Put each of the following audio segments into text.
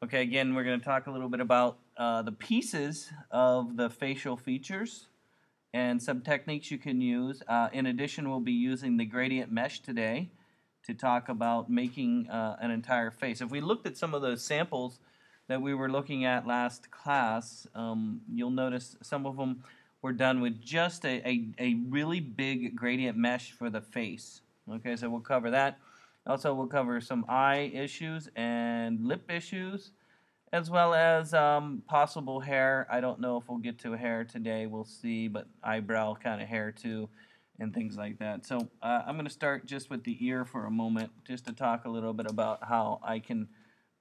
Okay, again, we're going to talk a little bit about the pieces of the facial features and some techniques you can use. In addition, we'll be using the gradient mesh today to talk about making an entire face. If we looked at some of those samples that we were looking at last class, you'll notice some of them were done with just a really big gradient mesh for the face. Okay, so we'll cover that. Also, we'll cover some eye issues and lip issues, as well as possible hair. I don't know if we'll get to hair today. We'll see, but eyebrow kind of hair too, and things like that. So I'm going to start just with the ear for a moment, just to talk a little bit about how I can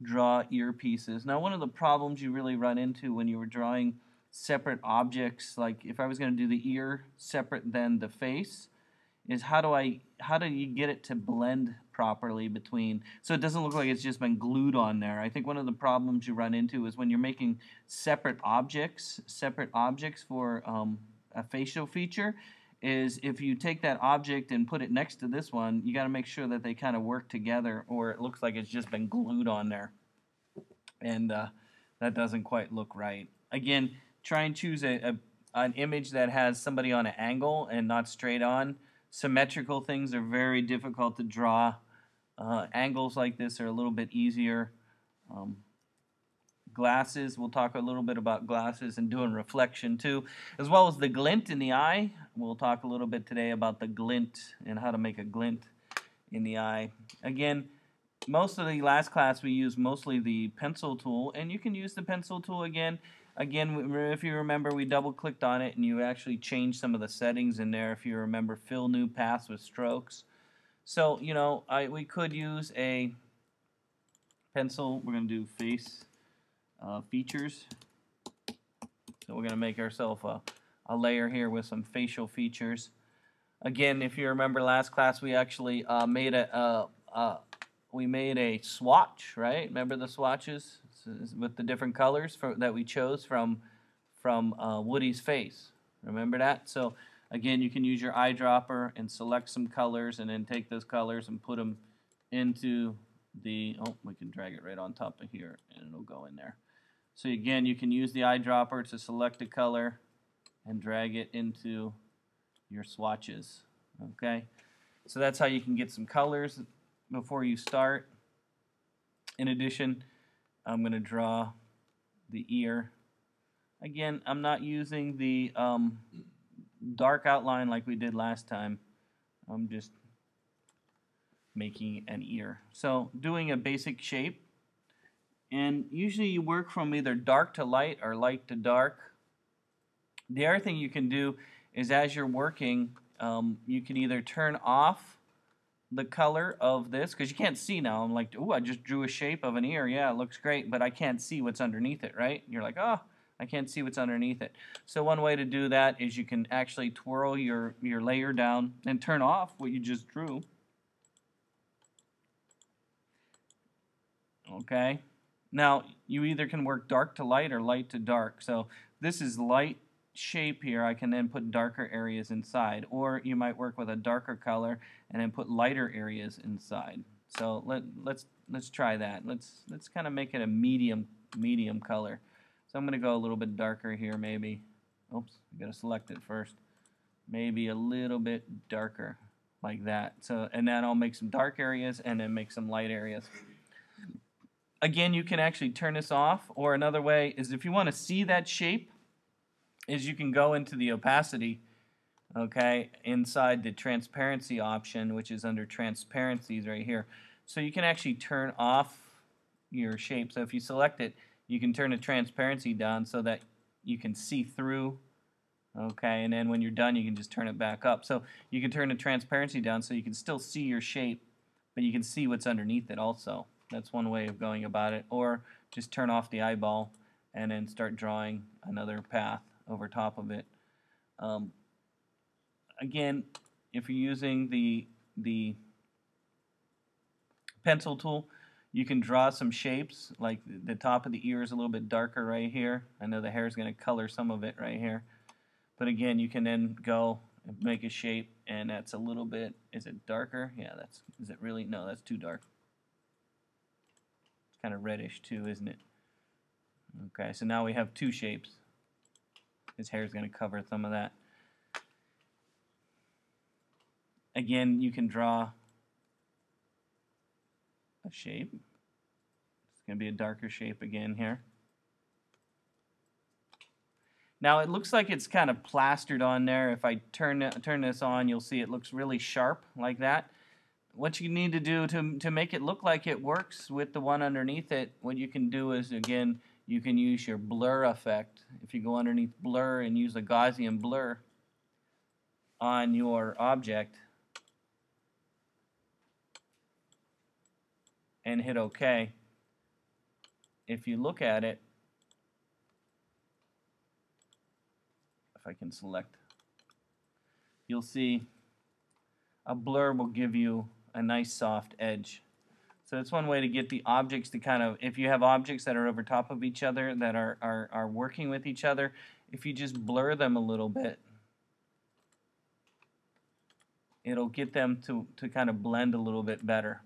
draw ear pieces. Now, one of the problems you really run into when you were drawing separate objects, like if I was going to do the ear separate than the face, is how do you get it to blend properly between, so it doesn't look like it's just been glued on there. I think one of the problems you run into is when you're making separate objects for a facial feature, is if you take that object and put it next to this one, you got to make sure that they kind of work together, or it looks like it's just been glued on there, and that doesn't quite look right. Again, try and choose an image that has somebody on an angle and not straight on. Symmetrical things are very difficult to draw. Angles like this are a little bit easier. Glasses, we'll talk a little bit about glasses and doing reflection too, as well as the glint in the eye. We'll talk a little bit today about the glint and how to make a glint in the eye. Again, most of the last class we used mostly the pencil tool, and you can use the pencil tool again. Again, if you remember, we double-clicked on it, and you actually changed some of the settings in there. If you remember, fill new paths with strokes. So, you know, we could use a pencil. We're going to do face features. So we're going to make ourselves a layer here with some facial features. Again, if you remember last class, we actually made a swatch, right? Remember the swatches with the different colors that we chose from Woody's face. Remember that? So again, you can use your eyedropper and select some colors, and then take those colors and put them into the, we can drag it right on top of here, and it'll go in there. So again, you can use the eyedropper to select a color and drag it into your swatches. Okay? So that's how you can get some colors before you start. In addition, I'm going to draw the ear. Again, I'm not using the dark outline like we did last time. I'm just making an ear. So doing a basic shape. And usually you work from either dark to light or light to dark. The other thing you can do is, as you're working, you can either turn off the color of this, because you can't see now. I'm like, oh, I just drew a shape of an ear. Yeah, it looks great, but I can't see what's underneath it, right? And you're like, oh, I can't see what's underneath it. So one way to do that is you can actually twirl your layer down and turn off what you just drew. Okay? Now, you either can work dark to light or light to dark. So this is light shape here. I can then put darker areas inside, or you might work with a darker color and then put lighter areas inside. So let's try that. Let's kind of make it a medium color. So I'm going to go a little bit darker here, maybe. Oops, I got to select it first. Maybe a little bit darker, like that. So, and then I'll make some dark areas and then make some light areas. Again, you can actually turn this off, or another way is, if you want to see that shape, is you can go into the opacity, okay, inside the transparency option, which is under transparencies right here. So you can actually turn off your shape. So if you select it, you can turn the transparency down so that you can see through, okay, and then when you're done, you can just turn it back up. So you can turn the transparency down so you can still see your shape, but you can see what's underneath it also. That's one way of going about it. Or just turn off the eyeball and then start drawing another path over top of it. Again, if you're using the pencil tool, you can draw some shapes, like the top of the ear is a little bit darker right here. I know the hair is going to color some of it right here. But again, you can then go and make a shape, and that's a little bit, is it darker? Yeah, is it really? No, that's too dark. It's kind of reddish too, isn't it? Okay, so now we have two shapes. His hair is going to cover some of that. Again, you can draw a shape. It's going to be a darker shape again here. Now it looks like it's kind of plastered on there. If I turn this on, you'll see it looks really sharp like that. What you need to do to make it look like it works with the one underneath it, what you can do is, again, you can use your blur effect. If you go underneath blur and use a Gaussian blur on your object and hit OK, if you look at it, if I can select, you'll see a blur will give you a nice soft edge. So it's one way to get the objects to kind of, if you have objects that are over top of each other that are working with each other, if you just blur them a little bit, it'll get them to kind of blend a little bit better.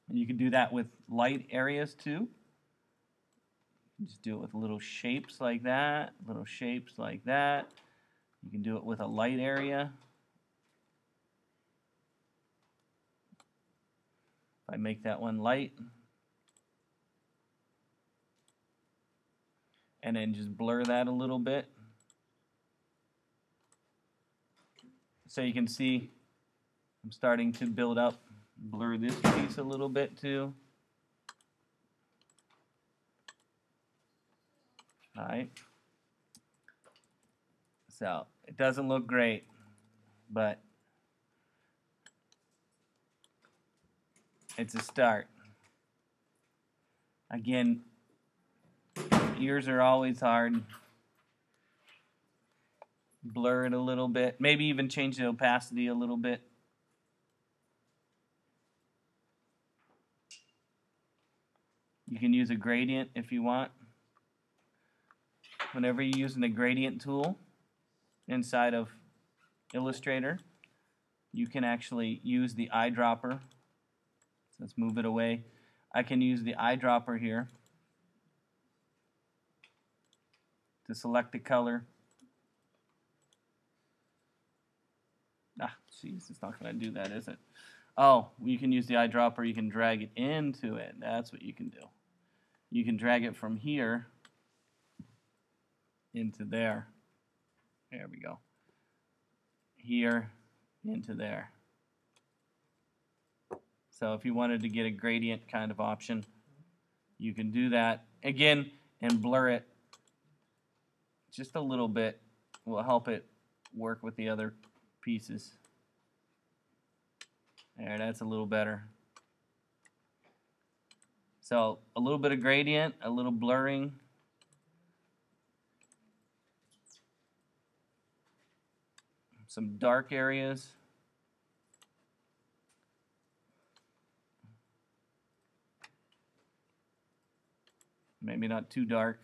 And you can do that with light areas too. Just do it with little shapes like that, little shapes like that. You can do it with a light area. If I make that one light, and then just blur that a little bit. So you can see I'm starting to build up, blur this piece a little bit too. Alright. So it doesn't look great, but it's a start. Again, ears are always hard. Blur it a little bit. Maybe even change the opacity a little bit. You can use a gradient if you want. Whenever you're using the gradient tool inside of Illustrator, you can actually use the eyedropper. So let's move it away. I can use the eyedropper here to select the color. Ah, jeez, it's not going to do that, is it? Oh, you can use the eyedropper. You can drag it into it. That's what you can do. You can drag it from here into there. There we go. Here into there. So if you wanted to get a gradient kind of option, you can do that. Again, and blur it just a little bit will help it work with the other pieces. There, that's a little better. So a little bit of gradient, a little blurring. Some dark areas. Maybe not too dark.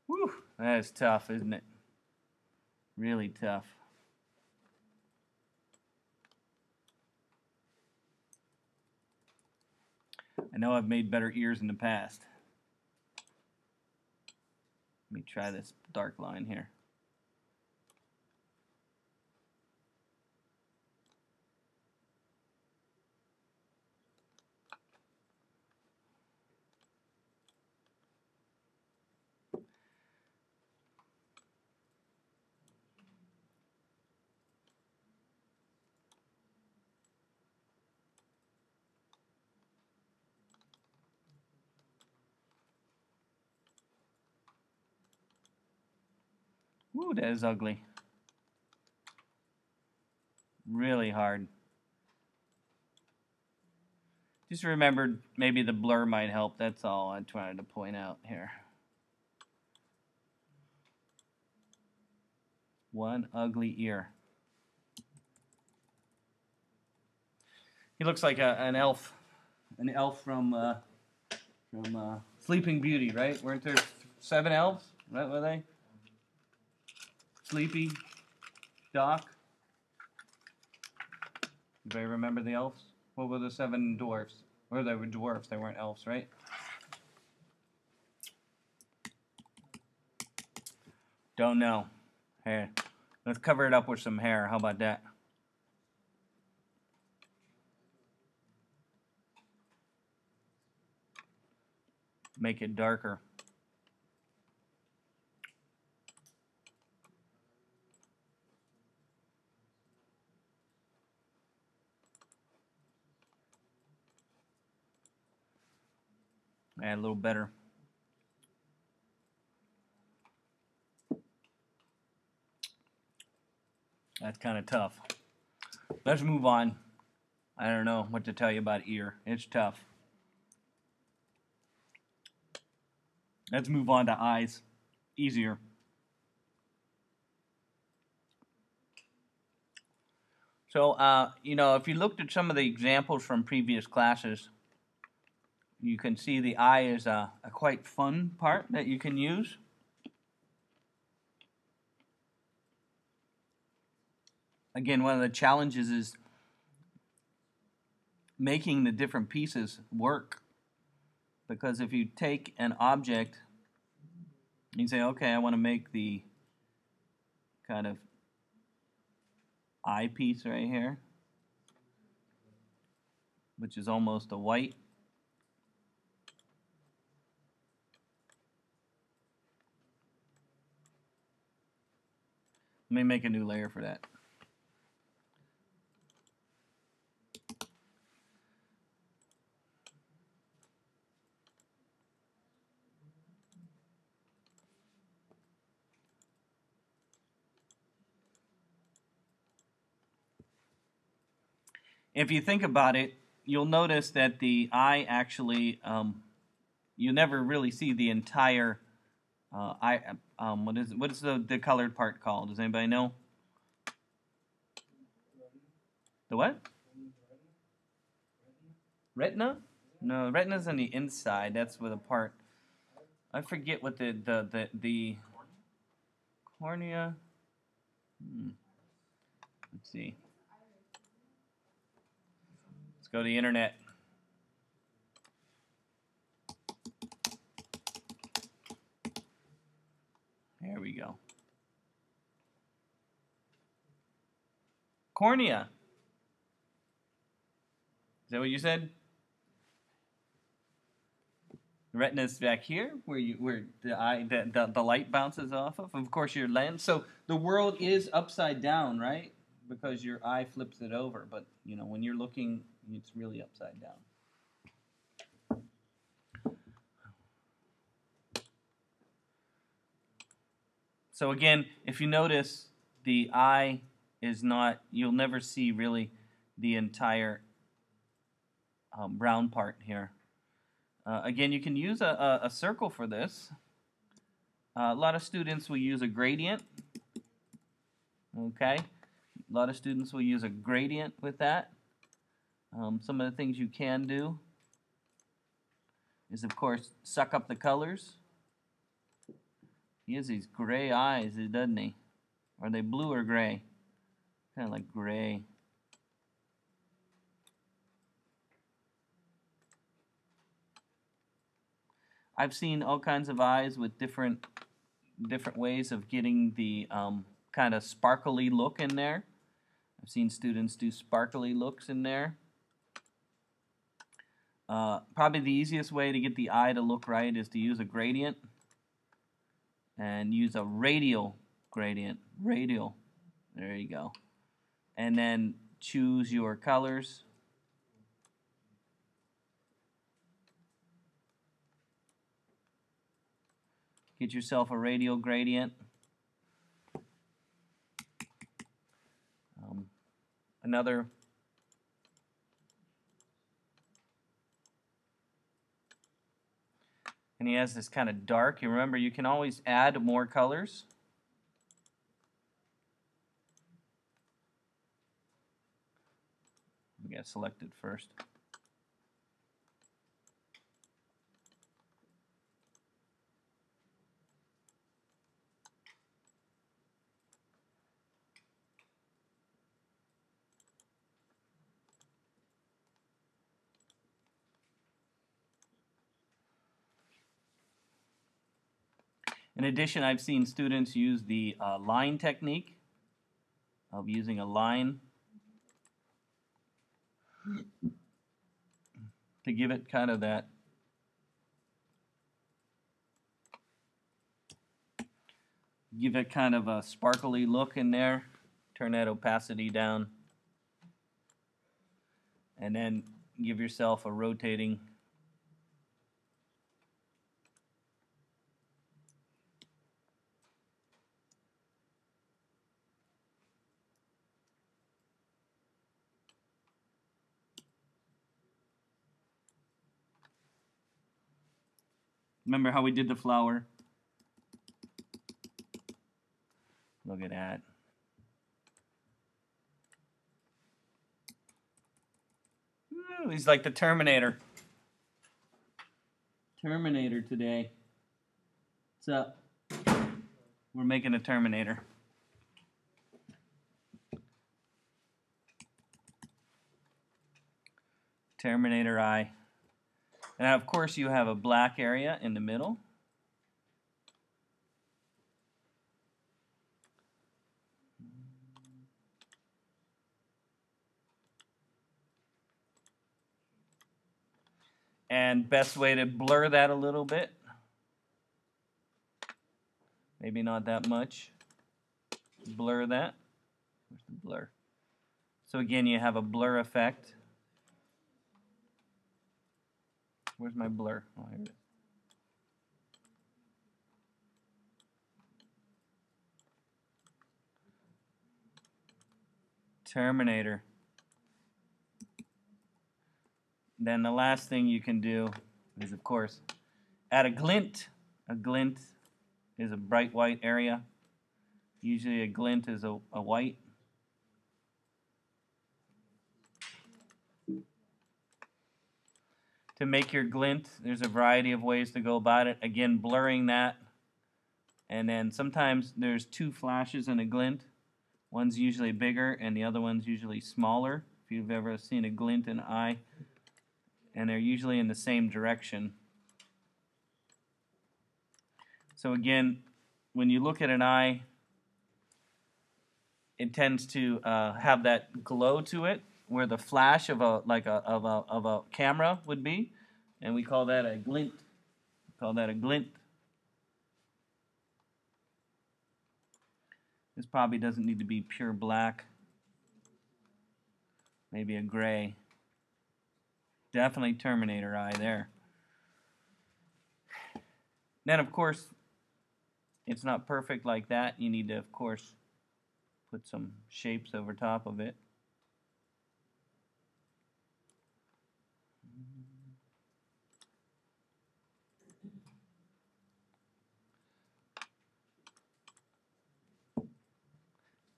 Whew, that is tough, isn't it? Really tough. I know I've made better ears in the past. Let me try this dark line here. Woo, that is ugly. Really hard. Just remembered maybe the blur might help. That's all I'm trying to point out here. One ugly ear. He looks like an elf from Sleeping Beauty, right? Weren't there 7 elves? Right, were they? Sleepy, Doc. Anybody remember the elves? What were the 7 dwarfs? Or they were dwarfs, they weren't elves, right? Don't know. Hey, let's cover it up with some hair. How about that? Make it darker. Add a little better. That's kind of tough. Let's move on. I don't know what to tell you about ear. It's tough. Let's move on to eyes. Easier. So, you know, if you looked at some of the examples from previous classes, you can see the eye is a quite fun part that you can use. Again, one of the challenges is making the different pieces work. Because if you take an object, you say, okay, I want to make the kind of eye piece right here, which is almost a white. Let me make a new layer for that. If you think about it, you'll notice that the eye actually, you never really see the entire eye. What is the colored part called? Does anybody know? The what? Retina? No, retina's on the inside. That's where the part. I forget what the cornea. Let's see. Let's go to the internet. There we go. Cornea. Is that what you said? The retina's back here, where the light bounces off of. Of course, your lens. So the world is upside down, right? Because your eye flips it over. But you know, when you're looking, it's really upside down. So again, if you notice, the eye is not. You'll never see really the entire brown part here. Again, you can use a circle for this. A lot of students will use a gradient. Okay, a lot of students will use a gradient with that. Some of the things you can do is, of course, suck up the colors. He has these gray eyes, doesn't he? Are they blue or gray? Kind of like gray. I've seen all kinds of eyes with different ways of getting the kind of sparkly look in there. I've seen students do sparkly looks in there. Probably the easiest way to get the eye to look right is to use a gradient and use a radial gradient. Radial. There you go. And then choose your colors. Get yourself a radial gradient. Another and he has this kind of dark. You remember, you can always add more colors. We got selected first. In addition, I've seen students use the line technique of using a line to give it kind of that a sparkly look in there. Turn that opacity down, and then give yourself a rotating Remember how we did the flower? Look at that. Ooh, he's like the Terminator. Terminator today. What's up? We're making a Terminator. Terminator eye. And of course you have a black area in the middle. And best way to blur that a little bit. Maybe not that much. Blur that. Where's the blur? So again, you have a blur effect. Where's my blur? Oh, here it is. Terminator. Then the last thing you can do is, of course, add a glint. A glint is a bright white area. Usually a glint is a white. To make your glint, there's a variety of ways to go about it. Again, blurring that. And then sometimes there's two flashes in a glint. One's usually bigger and the other one's usually smaller. If you've ever seen a glint in an eye. And they're usually in the same direction. So again, when you look at an eye, it tends to have that glow to it, where the flash of a camera would be, and we call that a glint. This probably doesn't need to be pure black. Maybe a gray. Definitely Terminator eye there. Then, of course, it's not perfect like that. You need to, of course, put some shapes over top of it.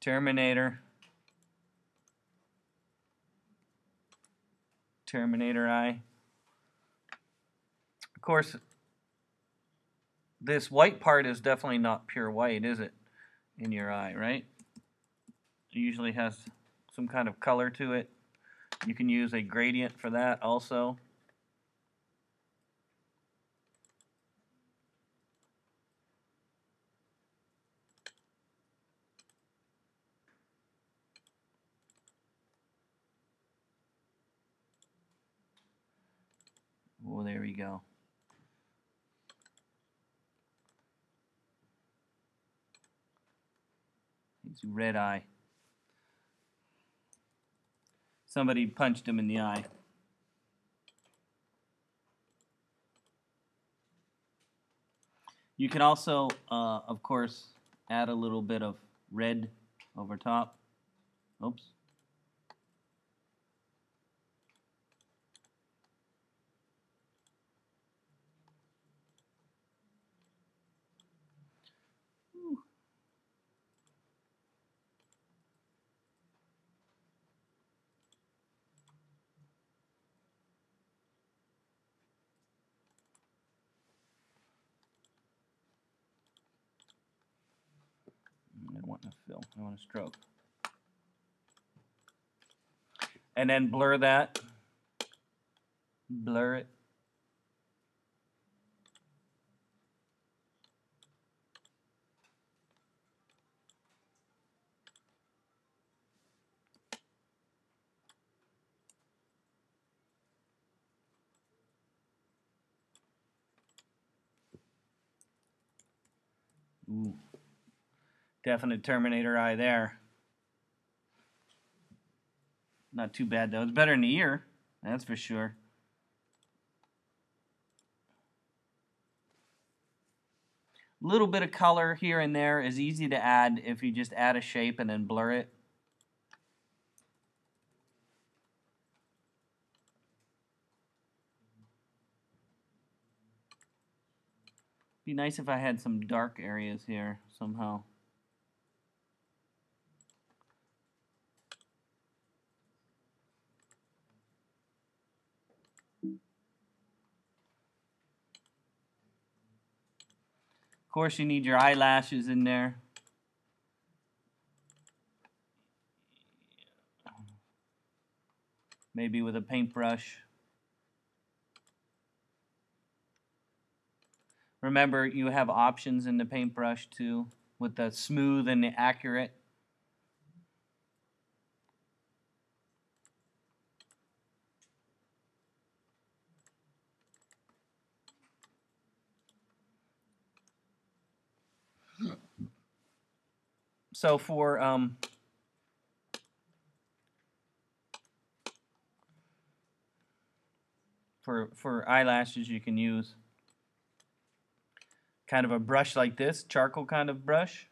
Terminator. Terminator eye. Of course, this white part is definitely not pure white, is it? In your eye, right? It usually has some kind of color to it. You can use a gradient for that also. Oh, there we go. It's red eye. Somebody punched him in the eye. You can also, of course, add a little bit of red over top. Oops. I don't want to fill. I want to stroke. And then blur that. Blur it. Ooh, definite Terminator eye there. Not too bad though. It's better than the ear, that's for sure. A little bit of color here and there is easy to add if you just add a shape and then blur it. Be nice if I had some dark areas here somehow. Of course, you need your eyelashes in there. Maybe with a paintbrush. Remember, you have options in the paintbrush too, with the smooth and the accurate. So for eyelashes, you can use kind of a brush like this, charcoal kind of brush.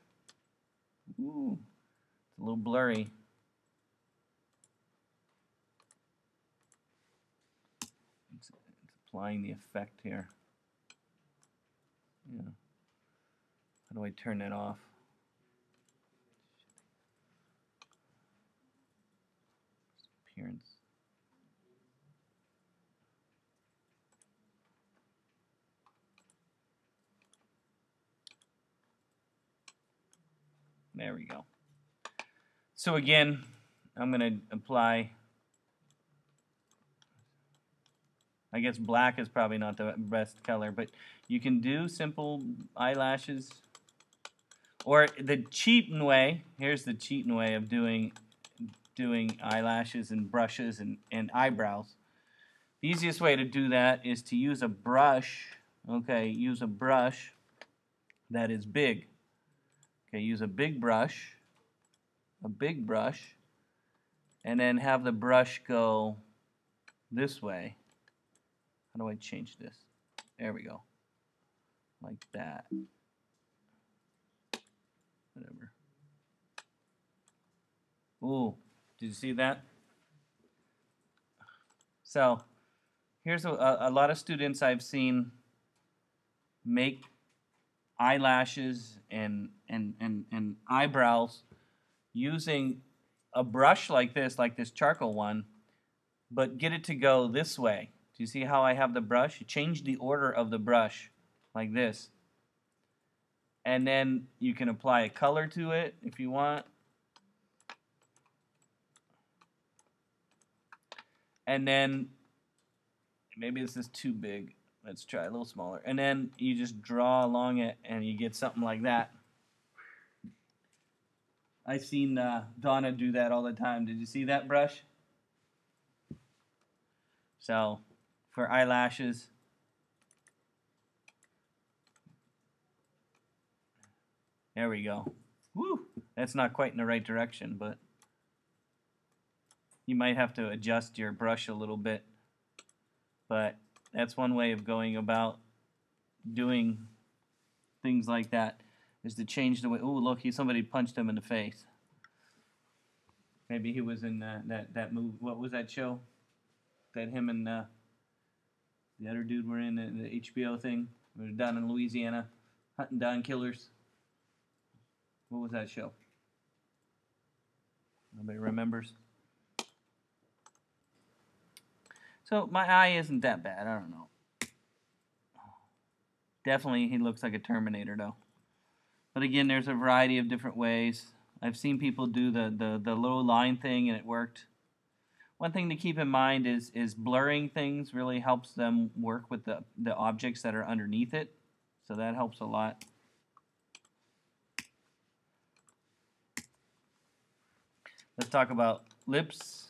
Ooh, it's a little blurry. It's applying the effect here. Yeah. How do I turn that off? Appearance. There we go. So again, I'm going to apply, I guess black is probably not the best color, but you can do simple eyelashes. Or the cheating way, here's the cheating way of doing eyelashes and brushes and eyebrows. The easiest way to do that is to use a brush. Okay, use a brush that is big. Okay, use a big brush, and then have the brush go this way. How do I change this? There we go. Like that. Whatever. Ooh, did you see that? So, here's a lot of students I've seen make eyelashes and eyebrows using a brush like this charcoal one, but get it to go this way. Do you see how I have the brush? You change the order of the brush like this. And then you can apply a color to it if you want. And then, maybe this is too big. Let's try a little smaller. And then you just draw along it and you get something like that. I've seen Donna do that all the time. Did you see that brush? So, for eyelashes, there we go. Woo! That's not quite in the right direction, but you might have to adjust your brush a little bit. But that's one way of going about doing things like that, is to change the way. Oh, look, somebody punched him in the face. Maybe he was in that movie. What was that show that him and the other dude were in, the HBO thing? We were down in Louisiana hunting down killers. What was that show? Nobody remembers? So my eye isn't that bad. I don't know. Definitely he looks like a Terminator though. But again, there's a variety of different ways. I've seen people do the little line thing and it worked. One thing to keep in mind is blurring things really helps them work with the objects that are underneath it. So that helps a lot. Let's talk about lips.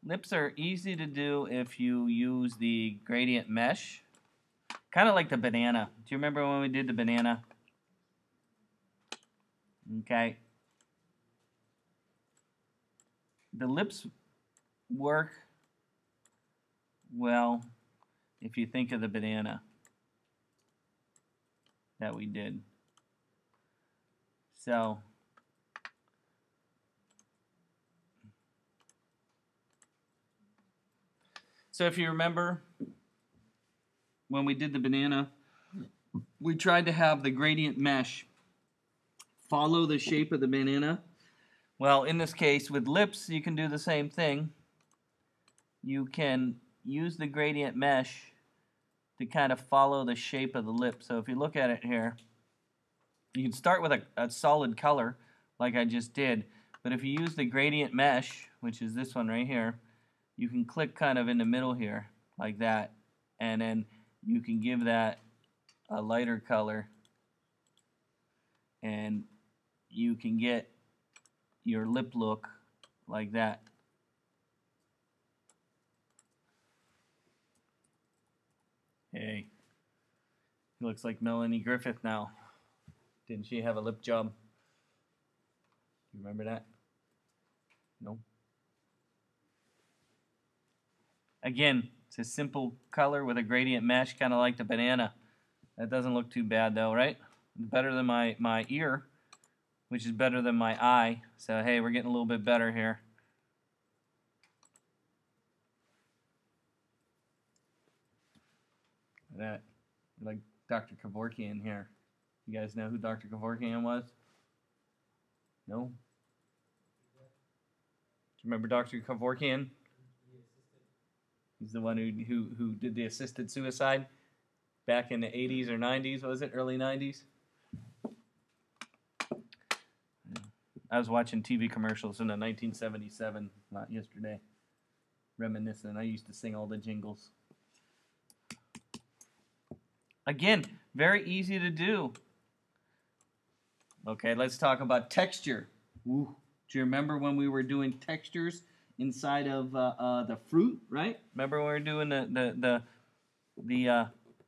Lips are easy to do if you use the gradient mesh, Kind of like the banana. Do you remember when we did the banana? Okay. The lips work well if you think of the banana that we did. So if you remember when we did the banana, we tried to have the gradient mesh follow the shape of the banana. Well, in this case with lips, you can do the same thing. You can use the gradient mesh to kind of follow the shape of the lip. So if you look at it here, you can start with a solid color like I just did, but if you use the gradient mesh, which is this one right here, you can click kind of in the middle here like that, and then you can give that a lighter color, and you can get your lip look like that. Hey, he looks like Melanie Griffith now. Didn't she have a lip job? You remember that? No? Again, it's a simple color with a gradient mesh, kind of like the banana. That doesn't look too bad though, right? Better than my ear, which is better than my eye. So hey, we're getting a little bit better here. That, like Dr. Kevorkian here. You guys know who Dr. Kevorkian was? No? Do you remember Dr. Kevorkian? He's the one who did the assisted suicide back in the 80s or 90s, was it? Early 90s? I was watching TV commercials in the 1977, not yesterday. Reminiscent. I used to sing all the jingles. Again, very easy to do. Okay, let's talk about texture. Ooh, do you remember when we were doing textures inside of the fruit, right? Remember when we were doing the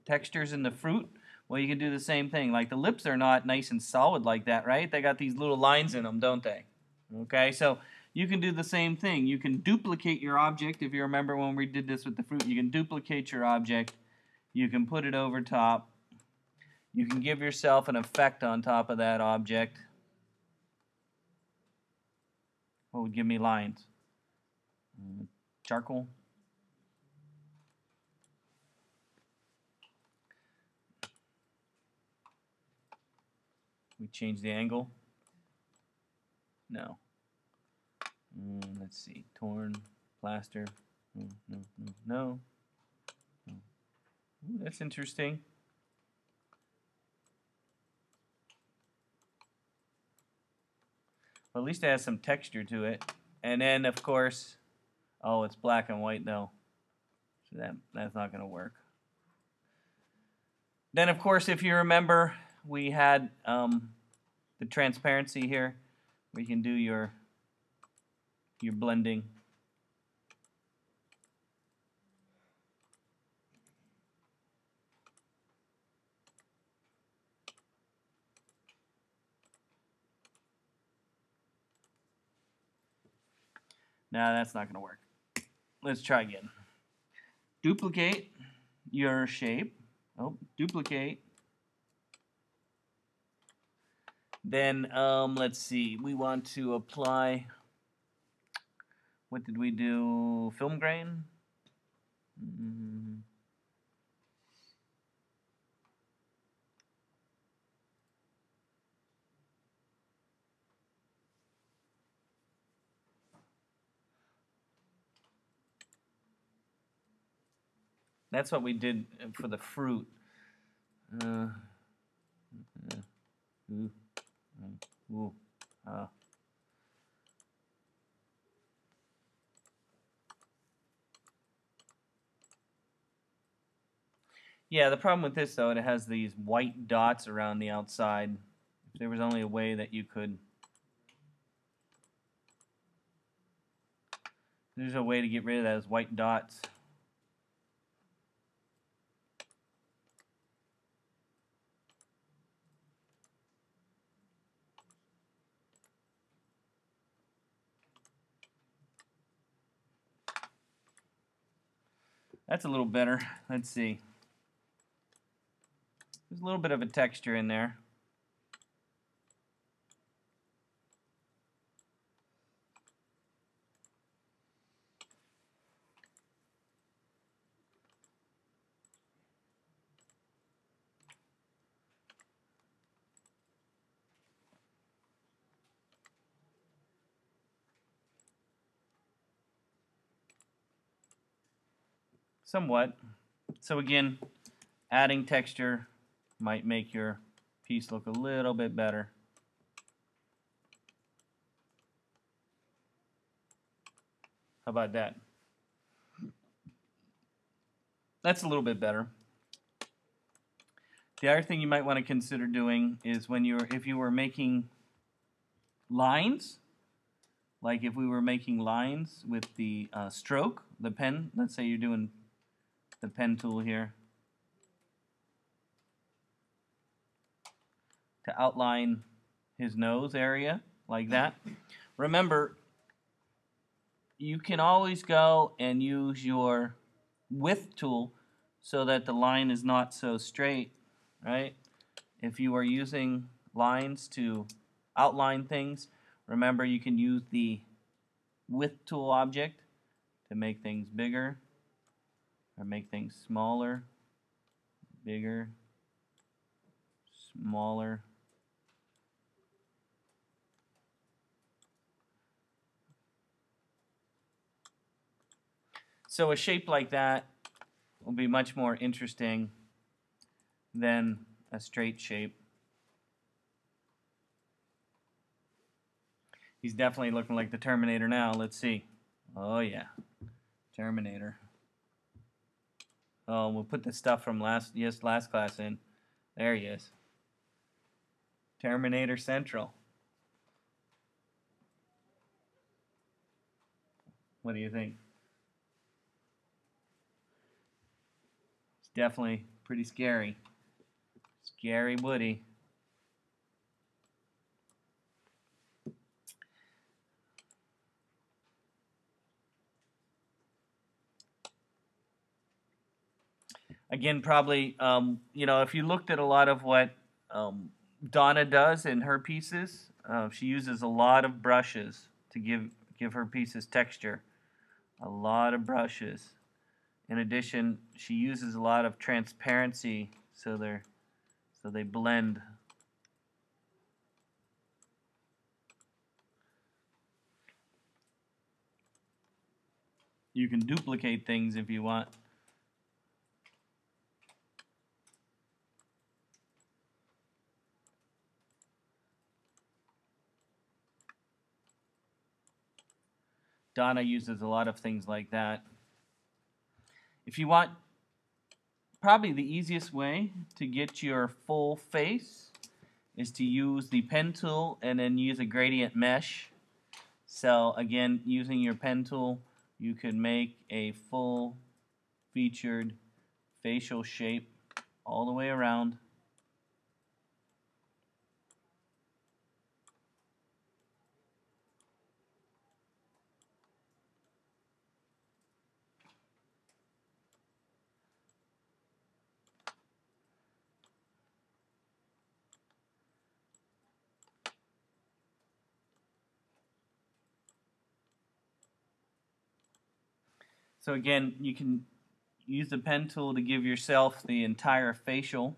textures in the fruit? Well, you can do the same thing. Like the lips are not nice and solid like that, right? They got these little lines in them, don't they? Okay, so you can do the same thing. You can duplicate your object. If you remember when we did this with the fruit, you can duplicate your object. You can put it over top. You can give yourself an effect on top of that object. What would give me lines? Charcoal. We change the angle. No. Let's see. Torn, plaster. No. Ooh, that's interesting. Well, at least it has some texture to it. And then, of course, oh, it's black and white though. So that's not going to work. Then, of course, if you remember, we had the transparency here, where you can do your blending. Nah, that's not going to work. Let's try again. Duplicate your shape. Oh, duplicate. Then let's see. We want to apply. What did we do? Film grain. That's what we did for the fruit. Yeah, the problem with this, though, it has these white dots around the outside. If there was only a way that you could... There's a way to get rid of those white dots. That's a little better. Let's see. There's a little bit of a texture in there. Somewhat. So again, adding texture might make your piece look a little bit better. How about that? That's a little bit better. The other thing you might want to consider doing is if you were making lines, like if we were making lines with the stroke, the pen, let's say you're doing the pen tool here, to outline his nose area like that. Remember, you can always go and use your width tool so that the line is not so straight, right? If you are using lines to outline things, remember you can use the width tool object to make things bigger or make things smaller, bigger, smaller. So a shape like that will be much more interesting than a straight shape. He's definitely looking like the Terminator now. Let's see. Oh yeah, Terminator. Oh, we'll put the stuff from last class in. There he is. Terminator Central. What do you think? It's definitely pretty scary. Scary Woody. Again, probably, if you looked at a lot of what Donna does in her pieces, she uses a lot of brushes to give her pieces texture. A lot of brushes. In addition, she uses a lot of transparency so they blend. You can duplicate things if you want. Donna uses a lot of things like that. If you want, probably the easiest way to get your full face is to use the pen tool and then use a gradient mesh. So again, using your pen tool, you could make a full featured facial shape all the way around. So again, you can use the pen tool to give yourself the entire facial,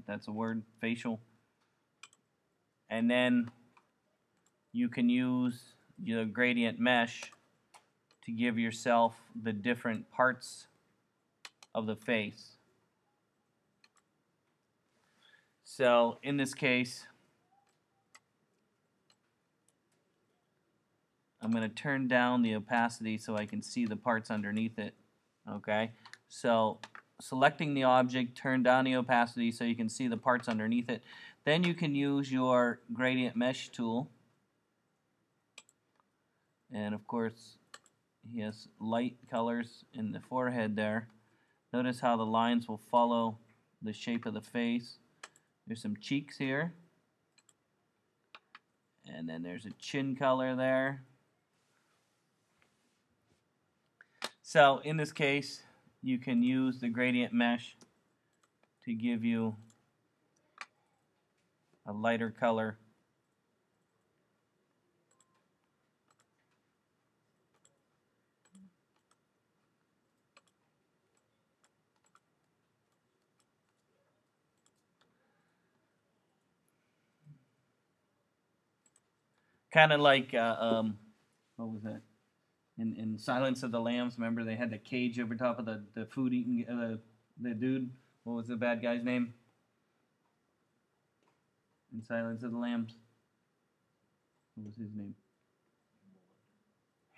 that's a word, facial, and then you can use the gradient mesh to give yourself the different parts of the face. So in this case, I'm going to turn down the opacity so I can see the parts underneath it. Okay, so selecting the object, turn down the opacity so you can see the parts underneath it. Then you can use your gradient mesh tool. And of course, he has light colors in the forehead there. Notice how the lines will follow the shape of the face. There's some cheeks here. And then there's a chin color there. So in this case, you can use the gradient mesh to give you a lighter color. Kind of like, what was that? In Silence of the Lambs, remember they had the cage over top of the food eating, the dude? What was the bad guy's name? In Silence of the Lambs? What was his name?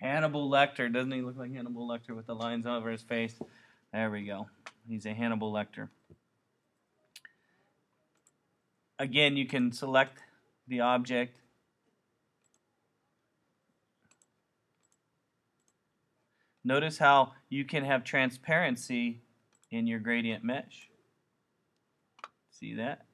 Hannibal Lecter. Doesn't he look like Hannibal Lecter with the lines over his face? There we go. He's a Hannibal Lecter. Again, you can select the object. Notice how you can have transparency in your gradient mesh. See that?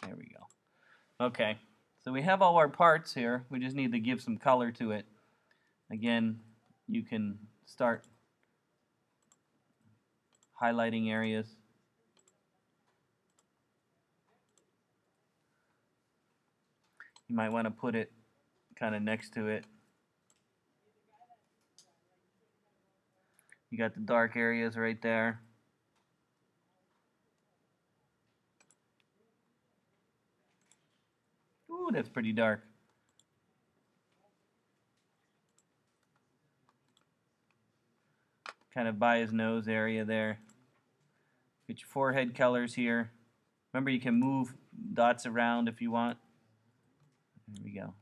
There we go. Okay, so we have all our parts here. We just need to give some color to it. Again, you can start highlighting areas. You might want to put it kind of next to it. You got the dark areas right there. Ooh, that's pretty dark. Kind of by his nose area there. Get your forehead colors here. Remember, you can move dots around if you want. There we go.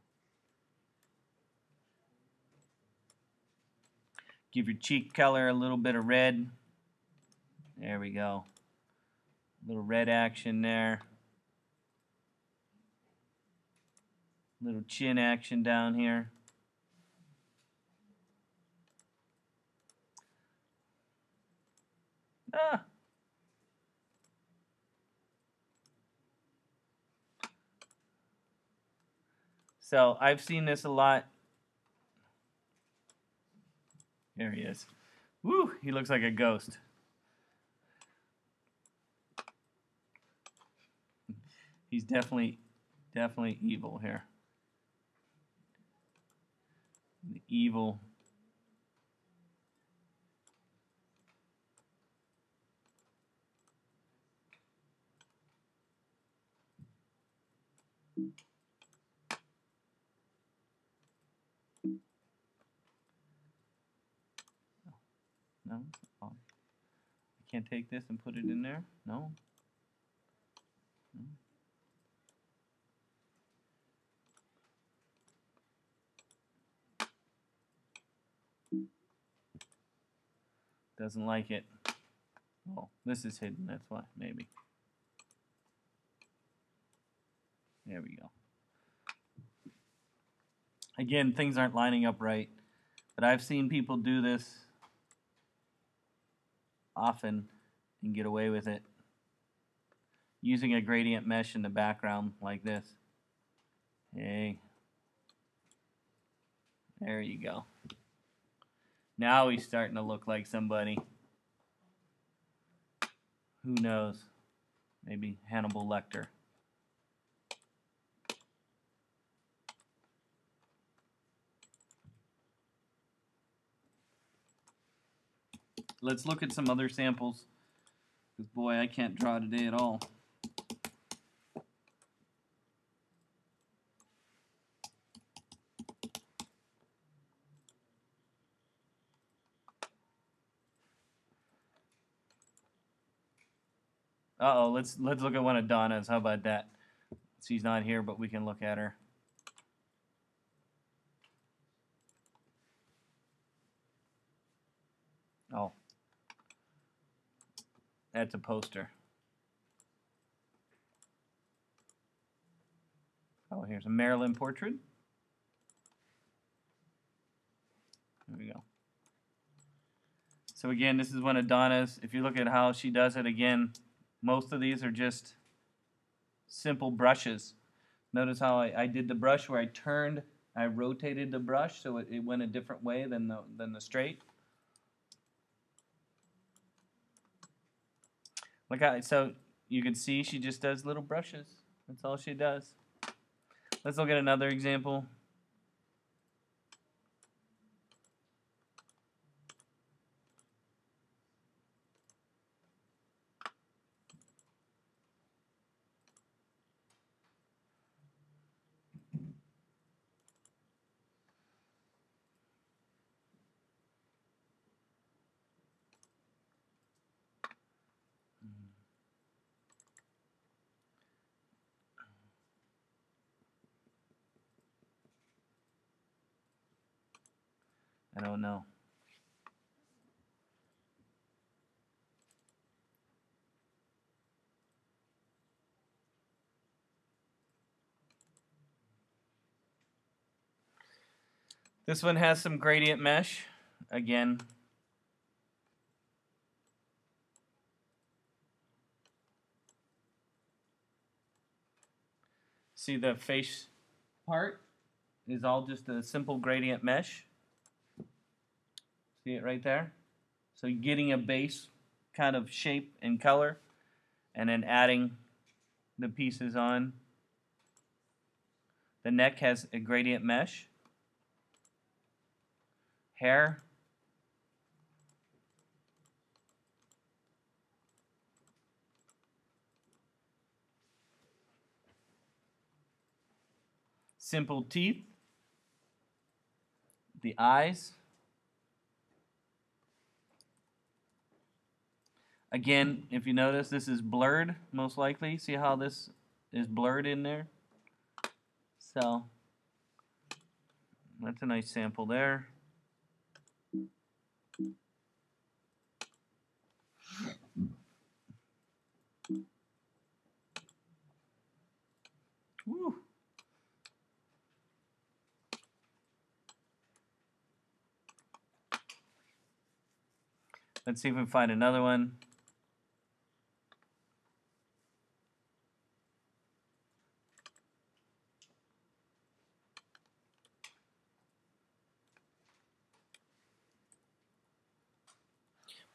Give your cheek color a little bit of red. There we go. A little red action there. Little chin action down here. Ah. So I've seen this a lot. There he is. Woo, he looks like a ghost. He's definitely evil here. The evil. No? Oh. I can't take this and put it in there? No? No. Doesn't like it. Oh, this is hidden, that's why, maybe. There we go. Again, things aren't lining up right, but I've seen people do this often and get away with it using a gradient mesh in the background like this. Hey, there you go. Now he's starting to look like somebody. Who knows? Maybe Hannibal Lecter. Let's look at some other samples. Because boy, I can't draw today at all. Uh-oh, let's look at one of Donna's. How about that? She's not here, but we can look at her. Oh. That's a poster. Oh, here's a Marilyn portrait. There we go. So again, this is one of Donna's. If you look at how she does it again, most of these are just simple brushes. Notice how I did the brush where I rotated the brush so it went a different way than the straight. So you can see she just does little brushes. That's all she does. Let's look at another example. I don't know. This one has some gradient mesh. Again, see the face part is all just a simple gradient mesh. See it right there? So you're getting a base kind of shape and color and then adding the pieces on. The neck has a gradient mesh. Hair. Simple teeth. The eyes. Again, if you notice, this is blurred, most likely. See how this is blurred in there? So, that's a nice sample there. Woo. Let's see if we can find another one.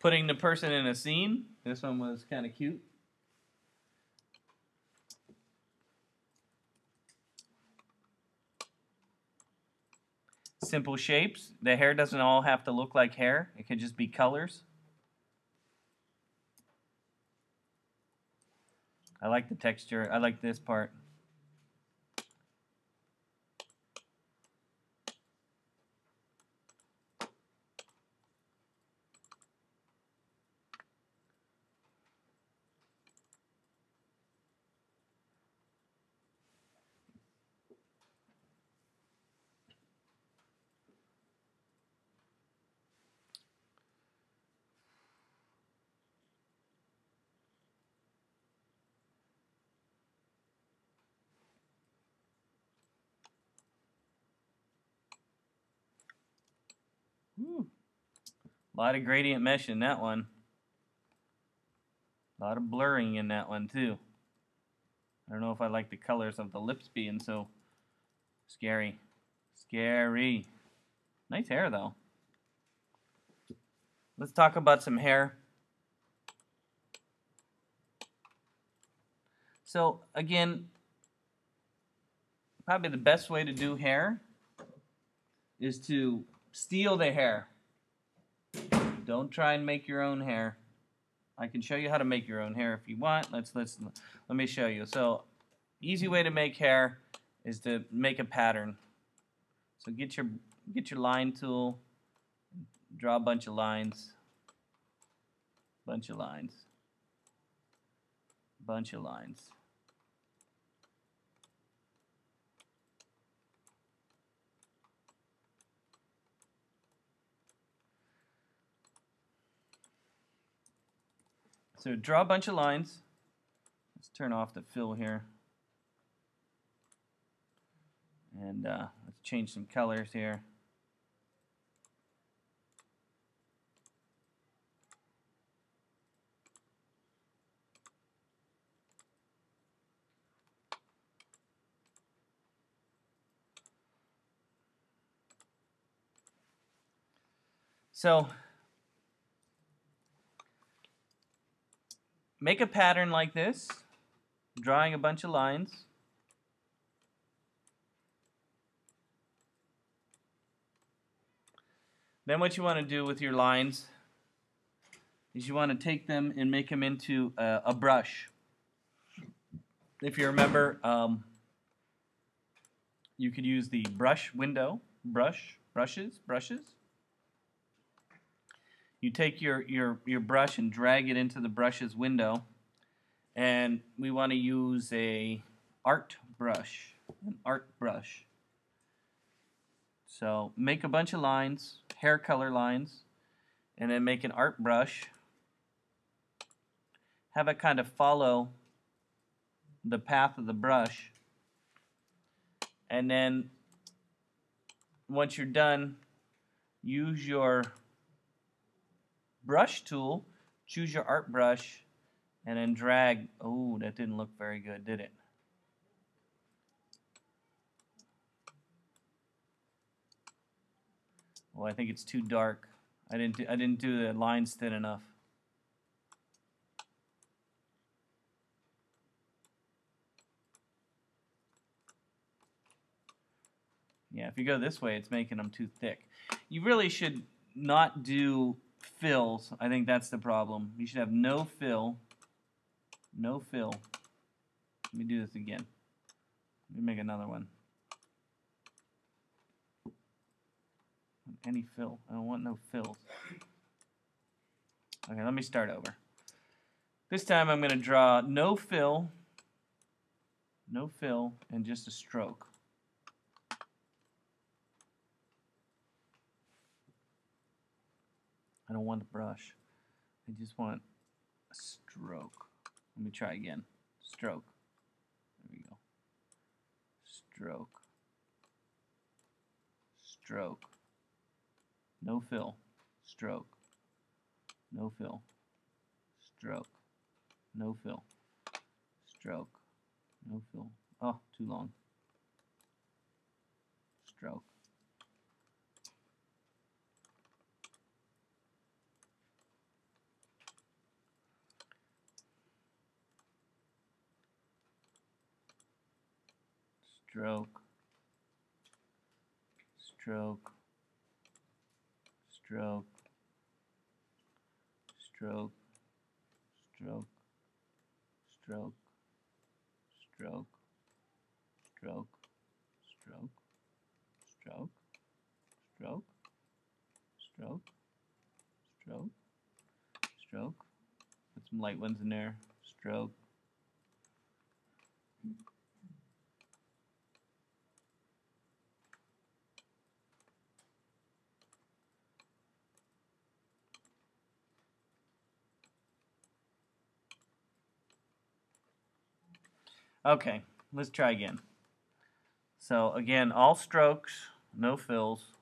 Putting the person in a scene. This one was kind of cute. Simple shapes. The hair doesn't all have to look like hair. It could just be colors. I like the texture. I like this part. Woo. A lot of gradient mesh in that one. A lot of blurring in that one too. I don't know if I like the colors of the lips being so scary. Scary. Nice hair though. Let's talk about some hair. So again, probably the best way to do hair is to steal the hair. Don't try and make your own hair. I can show you how to make your own hair if you want. Let me show you. So, easy way to make hair is to make a pattern. So get your line tool, draw a bunch of lines, bunch of lines, bunch of lines. So draw a bunch of lines. Let's turn off the fill here. And let's change some colors here. So make a pattern like this, drawing a bunch of lines. Then what you want to do with your lines is you want to take them and make them into a brush. If you remember, you could use the brush window, brushes. You take your brush and drag it into the brushes window, and we want to use an art brush. So make a bunch of lines, hair color lines, and then make an art brush. Have it kind of follow the path of the brush, and then once you're done, use your brush tool, choose your art brush, and then drag. Oh, that didn't look very good, did it? Well, I think it's too dark. I didn't do the lines thin enough. Yeah, if you go this way, it's making them too thick. You really should not do fills. I think that's the problem. You should have no fill. No fill. Let me do this again. Let me make another one. Any fill. I don't want no fills. Okay, let me start over. This time I'm going to draw no fill, and just a stroke. I don't want a brush. I just want a stroke. Let me try again. Stroke. There we go. Stroke. Stroke. No fill. Stroke. No fill. Stroke. No fill. Stroke. No fill. Oh, too long. Stroke. Stroke. Stroke. Stroke. Stroke. Stroke. Stroke. Stroke. Stroke. Stroke. Stroke. Stroke. Stroke. Stroke. Stroke. Put some light ones in there. Stroke. Okay, let's try again. So again, all strokes, no fills.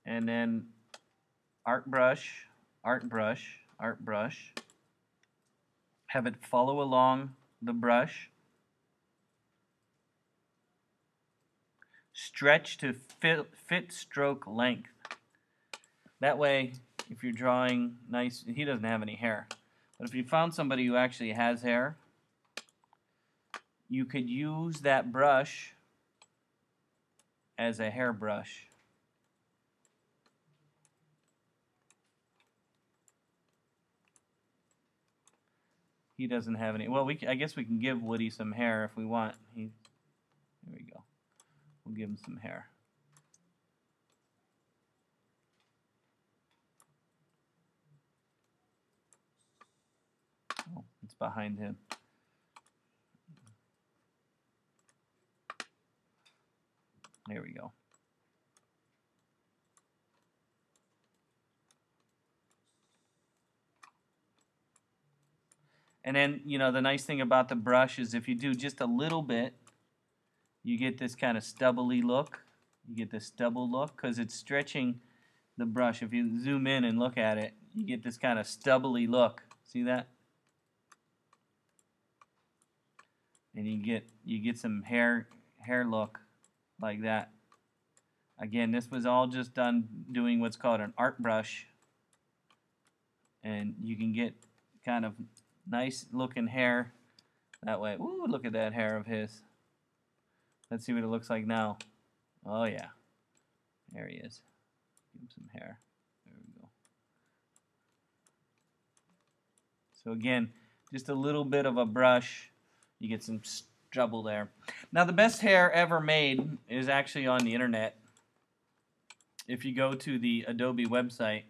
And then art brush, art brush, art brush. Have it follow along the brush. Stretch to fit stroke length. That way, if you're drawing nice, he doesn't have any hair. But if you found somebody who actually has hair, you could use that brush as a hair brush. He doesn't have any. Well, I guess we can give Woody some hair if we want. There we go. We'll give him some hair. Oh, it's behind him. There we go. And then, you know, the nice thing about the brush is if you do just a little bit, you get this kind of stubbly look. You get this stubble look because it's stretching the brush. If you zoom in and look at it, you get this kind of stubbly look. See that? And you get some hair look like that. Again, this was all just done doing what's called an art brush, and you can get kind of nice looking hair that way. Ooh, look at that hair of his. Let's see what it looks like now. Oh yeah, there he is. Give him some hair. There we go. So again, just a little bit of a brush, you get some stubble there. Now the best hair ever made is actually on the internet. If you go to the Adobe website,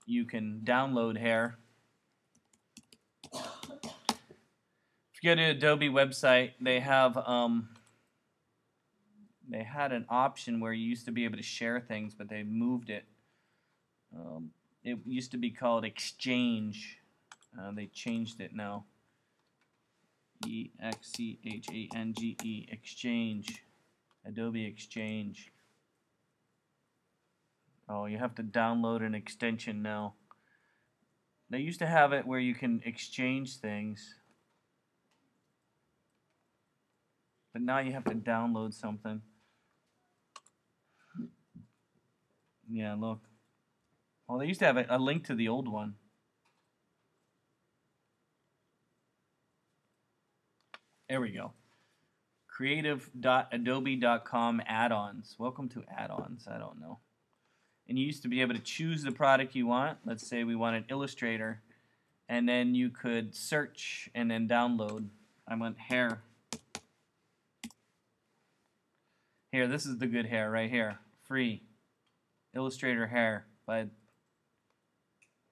you can download hair. If you go to Adobe website, they have they had an option where you used to be able to share things, but they moved it. It used to be called Exchange. They changed it now. E-X-C-H-A-N-G-E, Exchange. Adobe Exchange. Oh, you have to download an extension now. They used to have it where you can exchange things, but now you have to download something. Yeah, look. Oh, they used to have a link to the old one. There we go. Creative.adobe.com add-ons. Welcome to add-ons. I don't know. And you used to be able to choose the product you want. Let's say we want an Illustrator, and then you could search and then download. I want hair. Here, this is the good hair right here. Free. Illustrator hair by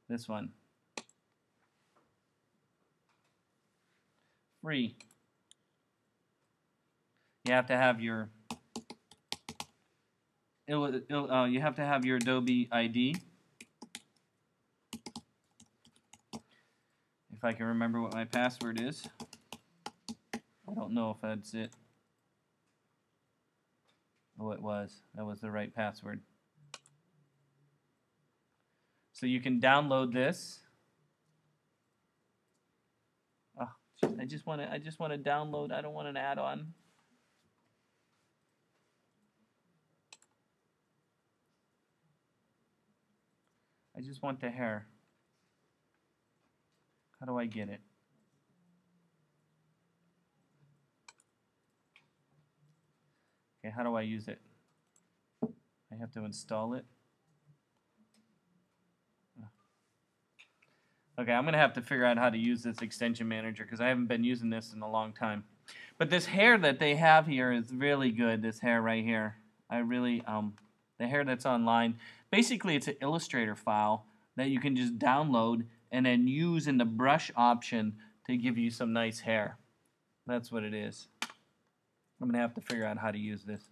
this one. Free. You have to have your you have to have your Adobe ID. If I can remember what my password is. I don't know if that's it. Oh, it was. That was the right password. So you can download this. Oh, I just want to download. I don't want an add-on. I just want the hair. How do I get it? Okay, how do I use it? I have to install it. Okay, I'm going to have to figure out how to use this extension manager because I haven't been using this in a long time. But this hair that they have here is really good, this hair right here. I really, the hair that's online, basically it's an Illustrator file that you can just download and then use in the brush option to give you some nice hair. That's what it is. I'm going to have to figure out how to use this.